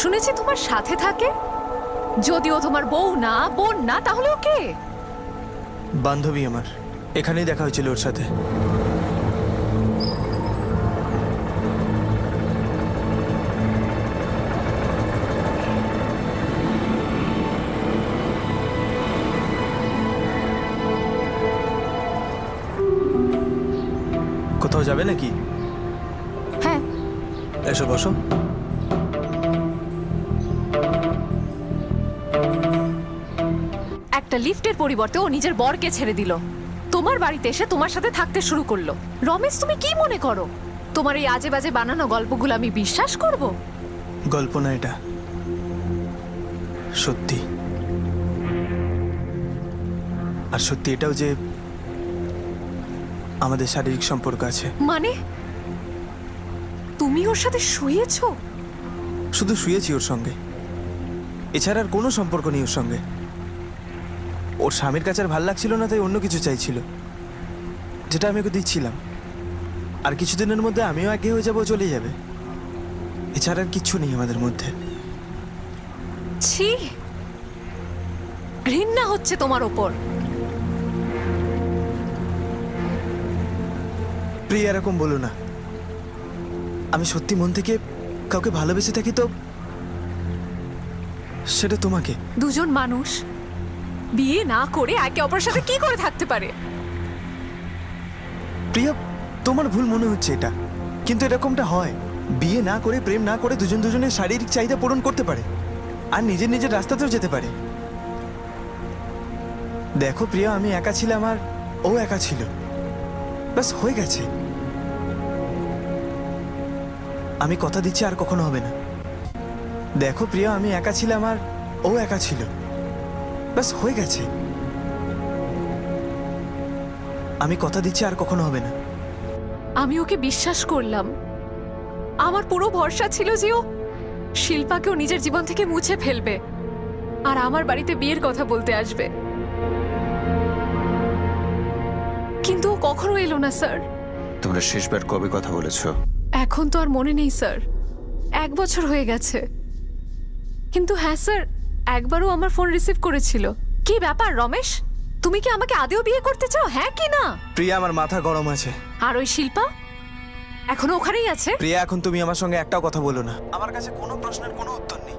শুনেছি তোমার সাথে থাকে। যদিও তোমার বউ না, বোন না, তাহলে ও কে? বান্ধবী আমার, এখানেই দেখা হয়েছিল ওর সাথে। কোথাও যাবে নাকি? হ্যাঁ। এসো বসো। একটা লিফটের পরিবর্তে ও নিজের বরকে ছেড়ে দিল, তোমার বাড়িতে এসে তোমার সাথে থাকতে শুরু করলো। রমেশ, তুমি কি মনে করো তোমার এই আজে বাজে বানানো গল্পগুলো আমি বিশ্বাস করব? গল্প না, এটা সত্যি। আর সত্যি এটাও যে আমাদের শারীরিক সম্পর্ক আছে। মানে তুমি ওর সাথে শুয়েছো? শুধু শুয়েছি ওর সঙ্গে, এছাড়া আর কোনো সম্পর্ক নেই ওর সঙ্গে। ওর স্বামীর কাছে আর ভাল লাগছিল না, তাই অন্য কিছু চাইছিল, যেটা আমি ওকে দিচ্ছিলাম। আর কিছুদিনের মধ্যে আমিও একে হয়ে যাবো, চলে যাবে। এছাড়া আর কিচ্ছু নেই আমাদের মধ্যে। ছি, ঘৃণা হচ্ছে তোমার ওপর। প্রিয়া, এরকম বলো না। আমি সত্যি মন থেকে কাউকে ভালোবেসে থাকি তো সেটা তোমাকে। দুজন মানুষ বিয়ে না করে একে অপরের সাথে কি করে থাকতে পারে? প্রিয়া, তোমার ভুল মনে হচ্ছে এটা, কিন্তু এরকমটা হয়। বিয়ে না করে, প্রেম না করে দুজন দুজনের শারীরিক চাহিদা পূরণ করতে পারে আর নিজের নিজের রাস্তাতেও যেতে পারে। দেখো প্রিয়া, আমি একা ছিলাম আর ও একা ছিল, ব্যাস হয়ে গেছে। আমি কথা দিচ্ছি আর কখনো হবে না। দেখো প্রিয়া, আমি একা ছিলাম আর ও একা ছিল, ব্যাস হয়ে গেছে। আমি কথা দিচ্ছি আর কখনো হবে না। আমি ওকে বিশ্বাস করলাম, আমার পুরো ভরসা ছিল যে ও শিল্পাকেও নিজের জীবন থেকে মুছে ফেলবে আর আমার বাড়িতে বিয়ের কথা বলতে আসবে। কিন্তু ও কখনো এলো না স্যার। তোমরা শেষবার কবে কথা বলেছো? এখন তো আর মনে নেই স্যার, 1 বছর হয়ে গেছে। কিন্তু হ্যাঁ স্যার, একবারও আমার ফোন রিসিভ করেছিল। কি ব্যাপার রমেশ, তুমি কি আমাকে আদেও বিয়ে করতে চাও, হ্যাঁ কি না? প্রিয়া, আমার মাথা গরম আছে। আর ওই শিল্পা এখনো ওখানেই আছে? প্রিয়া, এখন তুমি আমার সঙ্গে একটাও কথা বলো না। আমার কাছে কোনো প্রশ্নের কোনো উত্তর নেই।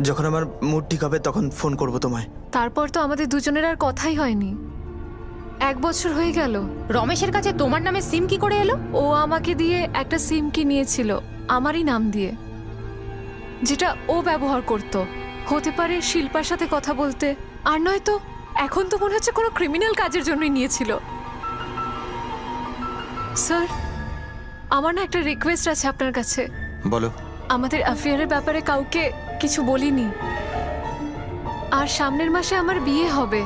যখন আমার মুড ঠিক হবে তখন ফোন করব তোমায়। তারপর তো আমাদের দুজনের আর কথাই হয়নি। 1 বছর হয়ে গেল। রমেশের কাছে তোমার নামে সিম কি করে এলো? ও আমাকে দিয়ে একটা সিম কিনিয়েছিল আমারই নাম দিয়ে, যেটা ও ব্যবহার করত। হতে পারে শিল্পার সাথে কথা বলতে, আর নয়তো এখন তো মনে হচ্ছে কোনো ক্রিমিনাল কাজের জন্যই নিয়েছিল। স্যার, আমার না একটা রিকোয়েস্ট আছে আপনার কাছে। বলো। আমাদের অ্যাফেয়ারের ব্যাপারে কাউকে কিছু বলিনি, আর সামনের মাসে আমার বিয়ে হবে।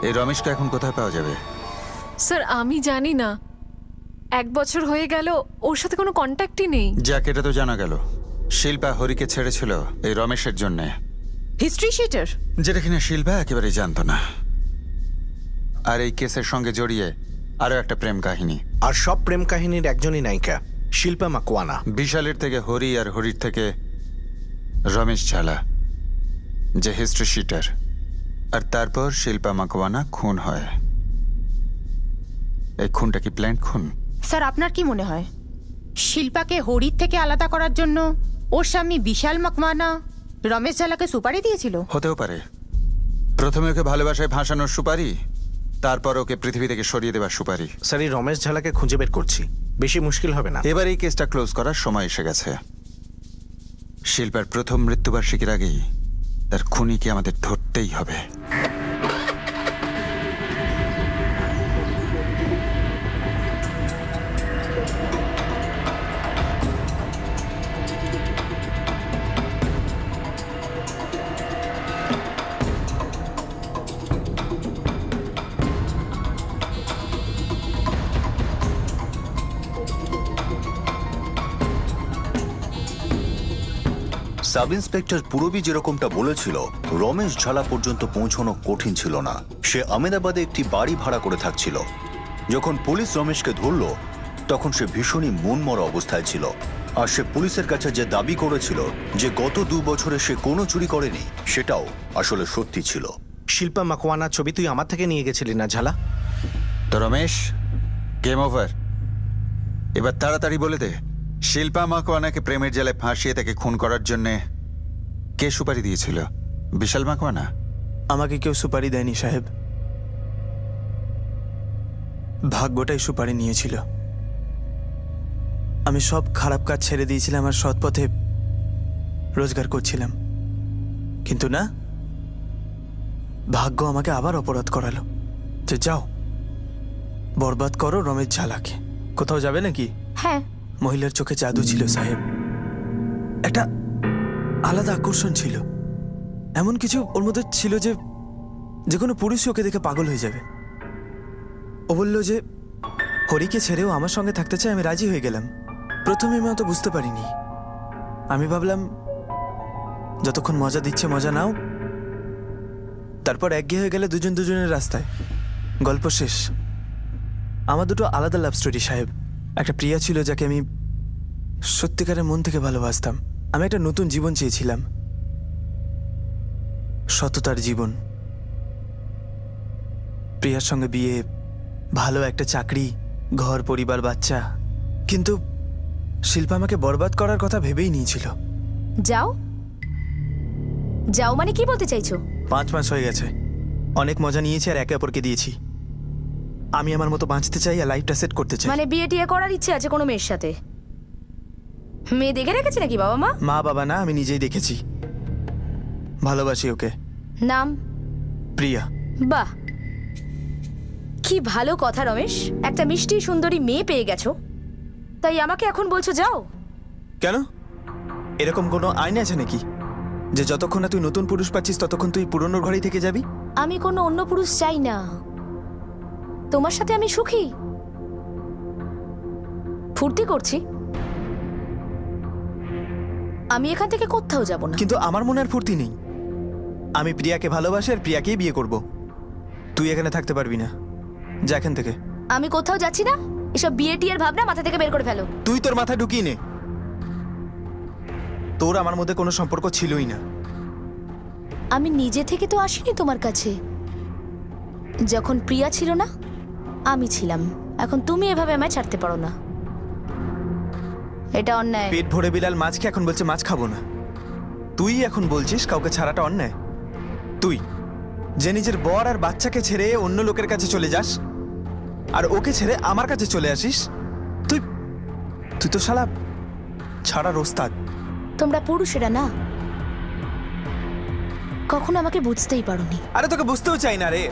এই রমেশকে এখন কোথায় পাওয়া যাবে? স্যার আমি জানি না, 1 বছর হয়ে গেল ওর সাথে কোনো কন্ট্যাক্টই নেই। যাক, এটা তো জানা গেল শিল্পা হরিকে ছেড়েছিল এই রমেশের জন্য, হিস্ট্রি শিটার। যেটা কিনা শিল্পা একেবারেই জানতো না। আর এই কেসের সঙ্গে জড়িয়ে আরো একটা প্রেম কাহিনী। আর সব প্রেম কাহিনীর একজনই নায়িকা, শিল্পা মাকওয়ানা। বিশালের থেকে হরি আর হরির থেকে রমেশ ঝালা, যে হিস্ট্রি শিটার। আর তারপর শিল্পা মাকওয়ানা খুন হয়। এই খুনটা কি প্ল্যান্ট খুন? স্যার আপনার কি মনে হয় শিল্পাকে হরির থেকে আলাদা করার জন্য ওর স্বামী বিশাল মাকওয়ানা রমেশ ঝালাকে সুপারি দিয়েছিল? হতেও পারে। প্রথমে ওকে ভালোবাসায় ভাসানোর সুপারি, তারপর ওকে পৃথিবী থেকে সরিয়ে দেবার সুপারি। স্যার এই রমেশ ঝালাকে খুঁজে বের করছি, বেশি মুশকিল হবে না। এবার এই কেসটা ক্লোজ করার সময় এসে গেছে। শিল্পার প্রথম মৃত্যুবার্ষিকীর আগেই তার খুনিকে আমাদের ধরতেই হবে। সাব ইন্সপেক্টর পুরবী যেরকমটা বলেছিল, রমেশ ঝালা পর্যন্ত পৌঁছানো কঠিন ছিল না। সে আহমেদাবাদে একটি বাড়ি ভাড়া করে থাকছিল। যখন পুলিশ রমেশকে ধরল তখন সে ভীষণই মনমরা অবস্থায় ছিল। আর সে পুলিশের কাছে যে দাবি করেছিল যে গত 2 বছরে সে কোনো চুরি করেনি, সেটাও আসলে সত্যি ছিল। শিল্পা মাকওয়ানা ছবি তুই আমার থেকে নিয়ে গেছিলি না ঝালা? তো রমেশ, গেম ওভার। এবার তাড়াতাড়ি বলে দে, শিল্পা মাকওয়ানাকে প্রেমের জালে ফাঁসিয়ে তাকে খুন করার জন্যে কে সুপারি দিয়েছিল? বিশাল মাকওয়ানা? আমাকে কেউ সুপারি দেয়নি সাহেব, ভাগ্যটাই সুপারি নিয়েছিল। আমি সব খারাপ কাজ ছেড়ে দিয়েছিলাম আর সৎ পথে রোজগার করছিলাম, কিন্তু না, ভাগ্য আমাকে আবার অপরাধ করালো যে যাও বরবাদ করো রমেশ ঝালাকে। কোথাও যাবে নাকি? হ্যাঁ। মহিলার চোখে জাদু ছিল সাহেব, একটা আলাদা আকর্ষণ ছিল, এমন কিছু ওর মধ্যে ছিল যে যে কোনো পুরুষই ওকে দেখে পাগল হয়ে যাবে। ও বলল যে হরিকে ছেড়েও আমার সঙ্গে থাকতে চায়। আমি রাজি হয়ে গেলাম। প্রথমে আমি অত বুঝতে পারিনি। আমি ভাবলাম যতক্ষণ মজা দিচ্ছে মজা নাও, তারপর একঘেয়ে হয়ে গেলে দুজন দুজনের রাস্তায়, গল্প শেষ। আমার দুটো আলাদা লাভ স্টোরি সাহেব। একটা প্রিয়া ছিল যাকে আমি সত্যিকারের মন থেকে ভালোবাসতাম। আমি একটা নতুন জীবন চেয়েছিলাম, সততার জীবন। প্রিয়ার সঙ্গে বিয়ে, ভালো একটা চাকরি, ঘর পরিবার বাচ্চা। কিন্তু শিল্পা আমাকে বরবাদ করার কথা ভেবেই নিয়েছিল। যাও যাও মানে কি বলতে চাইছো? 5 মাস হয়ে গেছে, অনেক মজা নিয়েছি আর একে অপরকে দিয়েছি। আমি আমার মতো বাঁচতে চাই আর লাইফটা সেট করতে চাই। মানে বিয়ে টিয়ে করার ইচ্ছে আছে কোনো মেয়ের সাথে? মেয়ে দেখে রেখেছে নাকি বাবা মা? মা বাবা না, আমি নিজেই দেখেছি। ভালোবাসি ওকে। নাম? প্রিয়া। বাহ, কি ভালো কথা রমেশ, একটা মিষ্টি সুন্দরী মেয়ে পেয়ে গেছো, তাই আমাকে এখন বলছো যাও? কেন, এরকম কোনো আইন আছে নাকি যে যতক্ষণ না তুই নতুন পুরুষ পাচ্ছিস ততক্ষণ তুই পুরনোর ঘরেই থেকে যাবি? আমি কোনো অন্য পুরুষ চাই না, তোমার সাথে আমি সুখী, ফুর্তি করছি। আমি এখান থেকে কোথাও যাব না। কিন্তু আমার মনে আর ফুর্তি নেই। আমি প্রিয়াকে ভালোবাসি আর প্রিয়াকেই বিয়ে করব। তুই এখানে থাকতে পারবি না, যা এখান থেকে। আমি কোথাও যাচ্ছি না, এসব বিয়ে টিয়ের ভাবনা মাথা থেকে বের করে ফেলো। তুই তোর মাথায় ঢুকিয়ে নে, তোর আমার মধ্যে কোনো সম্পর্ক ছিলই না। আমি নিজে থেকে তো আসিনি তোমার কাছে, যখন প্রিয়া ছিল না আমি ছিলাম। এখন তুমি এভাবে আমায় ছাড়তে পারো না, এটা অন্যায়। পেট ভরে বিলাল মাছকে এখন বলছে মাছ খাবো না। তুই এখন বলছিস কাউকে ছাড়াটা অন্যায়? তুই যে নিজের বর আর বাচ্চাকে ছেড়ে অন্য লোকের কাছে চলে যাস আর ওকে ছেড়ে আমার কাছে চলে আসিস, তুই তুই তো শালা ছাড়ার ওস্তাদ। তোমরা পুরুষেরা না কখনো আমাকে বুঝতেই পারোনি। আরে তোকে বুঝতেও চাই না রে,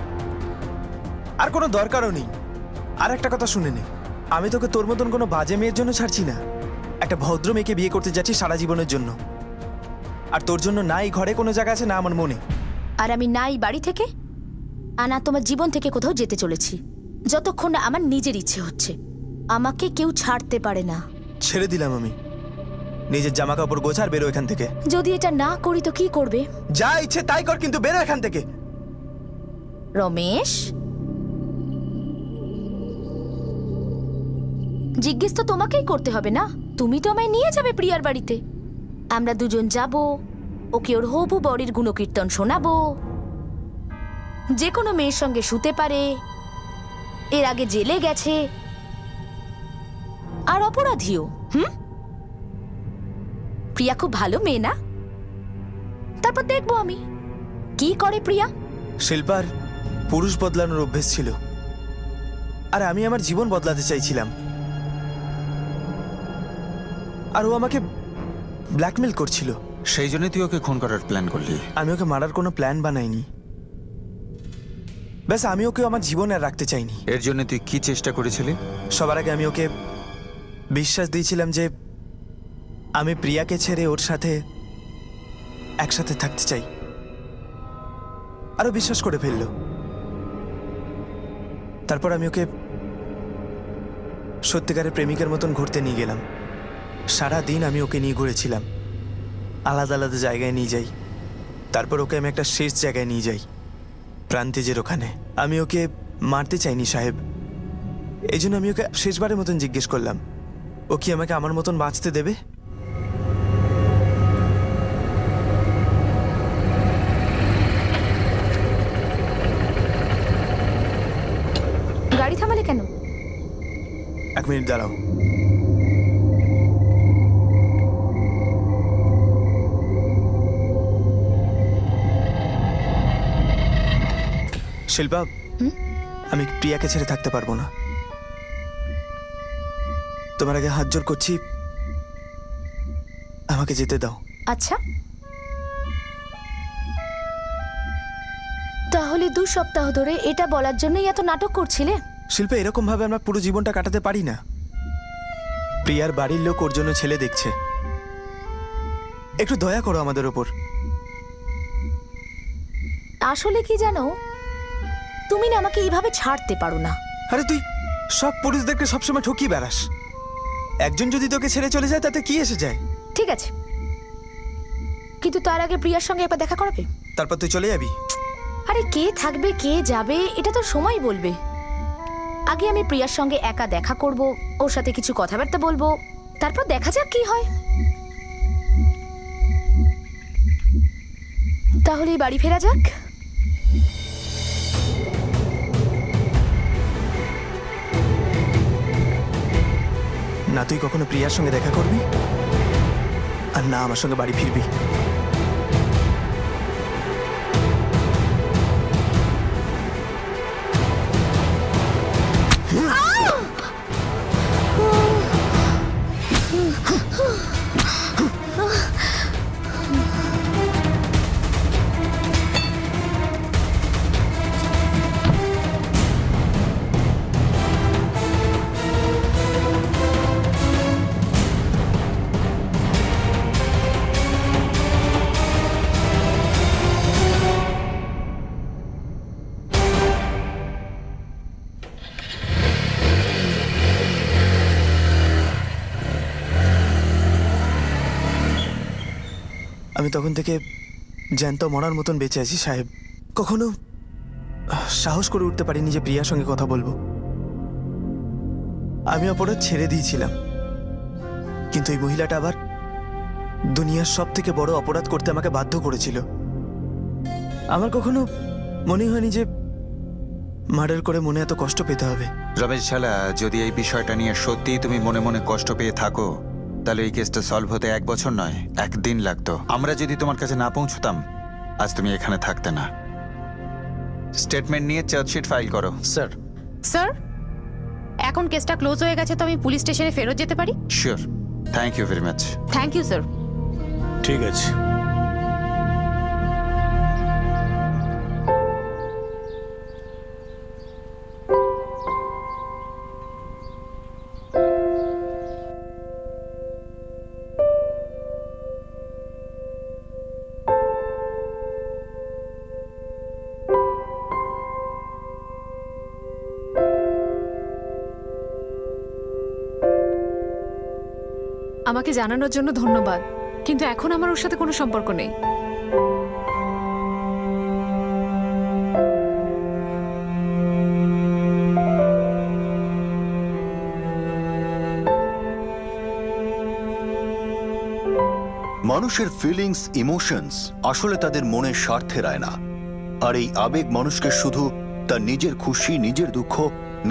আর কোনো দরকারও নেই। আর একটা কথা শুনে নে, আমি তোকে তোর মতন কোনো বাজে মেয়ের জন্য ছাড়ছি না। একটা ভদ্র মেয়েকে বিয়ে করতে যাচ্ছি সারা জীবনের জন্য, আর তোর জন্য না এই ঘরে কোনো জায়গা আছে না আমার মনে। আর আমি না এই বাড়ি থেকে আর না তোমার জীবন থেকে কোথাও যেতে চলেছি যতক্ষণ না আমার নিজের ইচ্ছে হচ্ছে। আমাকে কেউ ছাড়তে পারে না। ছেড়ে দিলাম আমি, নিজের জামা কাপড় গোছা আর বেরো এখান থেকে। যদি এটা না করি তো কি করবে? যা ইচ্ছে তাই কর, কিন্তু বেরো এখান থেকে। রমেশ, জিজ্ঞেস তো তোমাকেই করতে হবে না? তুমি তো আমায় নিয়ে যাবে প্রিয়ার বাড়িতে, আমরা দুজন যাব, ওকে ওর হবু বরের গুণকীর্তন শোনাবো, যে কোনো মেয়ের সঙ্গে শুতে পারে, এর আগে জেলে গেছে, আর অপরাধীও। প্রিয়া খুব ভালো মেয়ে না? তারপর দেখবো আমি কি করে প্রিয়া। শিল্পার পুরুষ বদলানোর অভ্যেস ছিল, আর আমি আমার জীবন বদলাতে চাইছিলাম, আর ও আমাকে ব্ল্যাকমেল করছিল। সেই জন্য তুই ওকে খুন করার প্ল্যান করলি? আমি ওকে মারার কোনো প্ল্যান বানাইনি, ব্যাস আমি ওকে আমার জীবনে আর রাখতে চাইনি। এর জন্য তুই কি চেষ্টা করেছিলি? সবার আগে আমি ওকে বিশ্বাস দিয়েছিলাম যে আমি প্রিয়াকে ছেড়ে ওর সাথে একসাথে থাকতে চাই, আরো বিশ্বাস করে ফেললো। তারপর আমি ওকে সত্যিকারের প্রেমিকের মতন ঘুরতে নিয়ে গেলাম। সারা দিন আমি ওকে নিয়ে ঘুরেছিলাম, আলাদা আলাদা জায়গায় নিয়ে যাই। তারপর ওকে আমি একটা শেষ জায়গায় নিয়ে যাই, প্রান্তিজের ওখানে। আমি ওকে মারতে চাইনি সাহেব, এই জন্য আমি ওকে শেষবারের মতন জিজ্ঞেস করলাম, ও কি আমাকে আমার মতন বাঁচতে দেবে? গাড়ি থামালে কেন? 1 মিনিট দাঁড়াও। শিল্পা, আমি প্রিয়াকে ছেড়ে থাকতে পারবো না। তোমার আগে হাত জোর করছি, আমাকে যেতে দাও। আচ্ছা, তাহলে 2 সপ্তাহ ধরে এটা বলার জন্যই এত নাটক করছিলে? শিল্পা, এরকম ভাবে আমরা পুরো জীবনটা কাটাতে পারি না। প্রিয়ার বাড়ির লোক ওর জন্য ছেলে দেখছে, একটু দয়া করো আমাদের ওপর। আসলে কি জানো, তুমি না আমাকে এইভাবে ছাড়তে পারো না। আরে তুই সব পুরুষদেরকে সবসময় ঠকিয়ে বেড়াস, একজন যদি তোকে ছেড়ে চলে যায় তাতে কি এসে যায়? ঠিক আছে, কিন্তু তার আগে প্রিয়ার সঙ্গে একবার দেখা করাবে। তারপর তুই চলে যাবি? আরে কে থাকবে কে যাবে এটা তো সময় বলবে। আগে আমি প্রিয়ার সঙ্গে একা দেখা করব, ওর সাথে কিছু কথাবার্তা বলবো, তারপর দেখা যাক কি হয়। তাহলে বাড়ি ফেরা যাক। না তুই কখনো প্রিয়ার সঙ্গে দেখা করবি, আর না আমার সঙ্গে বাড়ি ফিরবি। আমি তখন থেকে জ্যান্ত মরার মতন বেঁচে আছি সাহেব। কখনো সাহস করে উঠতে পারিনি যে প্রিয়ার সঙ্গে কথা বলবো। আমি অপরাধ ছেড়ে দিয়েছিলাম, কিন্তু এই মহিলাটা আবার দুনিয়ার সব থেকে বড় অপরাধ করতে আমাকে বাধ্য করেছিল। আমার কখনো মনে হয়নি যে মার্ডার করে মনে এত কষ্ট পেতে হবে। রমেশ শালা, যদি এই বিষয়টা নিয়ে সত্যিই তুমি মনে মনে কষ্ট পেয়ে থাকো, তাহলে এই কেসটা সলভ হতে 1 বছর নয় 1 দিন লাগতো। আমরা যদি তোমার কাছে না পৌঁছতাম, আজ তুমি এখানে থাকতে না। স্টেটমেন্ট নিয়ে চার্জশিট ফাইল করো। স্যার। স্যার, এখন কেসটা ক্লোজ হয়ে গেছে, তো আমি পুলিশ স্টেশনে ফেরত যেতে পারি? Sure. Thank you very much. Thank you sir. ঠিক আছে। আমাকে জানানোর জন্য ধন্যবাদ, কিন্তু এখন আমার ওর সাথে কোনো সম্পর্ক নেই। মানুষের ফিলিংস, ইমোশনস আসলে তাদের মনের স্বার্থে রায় না। আর এই আবেগ মানুষকে শুধু তার নিজের খুশি, নিজের দুঃখ,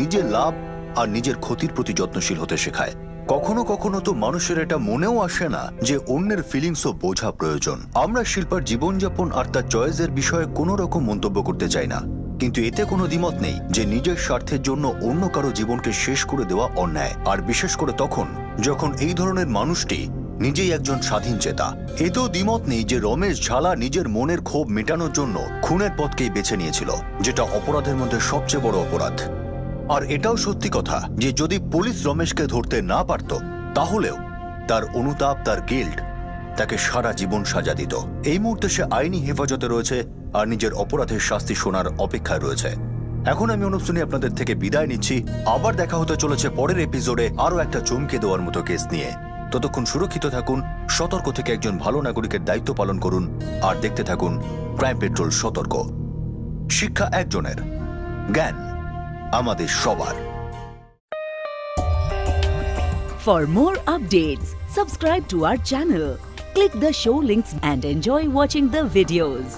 নিজের লাভ আর নিজের ক্ষতির প্রতি যত্নশীল হতে শেখায়। কখনো কখনো তো মানুষের এটা মনেও আসে না যে অন্যের ফিলিংসও বোঝা প্রয়োজন। আমরা শিল্পার জীবনযাপন আর তার চয়েসের বিষয়ে কোনো রকম মন্তব্য করতে চাই না, কিন্তু এতে কোনো দ্বিমত নেই যে নিজের স্বার্থের জন্য অন্য কারো জীবনকে শেষ করে দেওয়া অন্যায়, আর বিশেষ করে তখন যখন এই ধরনের মানুষটি নিজেই একজন স্বাধীন চেতা। এতেও দ্বিমত নেই যে রমেশ ঝালা নিজের মনের ক্ষোভ মেটানোর জন্য খুনের পথকেই বেছে নিয়েছিল, যেটা অপরাধের মধ্যে সবচেয়ে বড় অপরাধ। আর এটাও সত্যি কথা যে যদি পুলিশ রমেশকে ধরতে না পারত, তাহলেও তার অনুতাপ, তার গিল্ট তাকে সারা জীবন সাজা দিত। এই মুহূর্তে সে আইনি হেফাজতে রয়েছে আর নিজের অপরাধের শাস্তি শোনার অপেক্ষায় রয়েছে। এখন আমি অনুপ সোনি আপনাদের থেকে বিদায় নিচ্ছি। আবার দেখা হতে চলেছে পরের এপিসোডে আরো একটা চমকে দেওয়ার মতো কেস নিয়ে। ততক্ষণ সুরক্ষিত থাকুন, সতর্ক থেকে একজন ভালো নাগরিকের দায়িত্ব পালন করুন, আর দেখতে থাকুন ক্রাইম পেট্রোল সতর্ক। শিক্ষা একজনের, জ্ঞান আমাদের সবার। For more updates, subscribe to our channel, click the show links and enjoy watching the videos.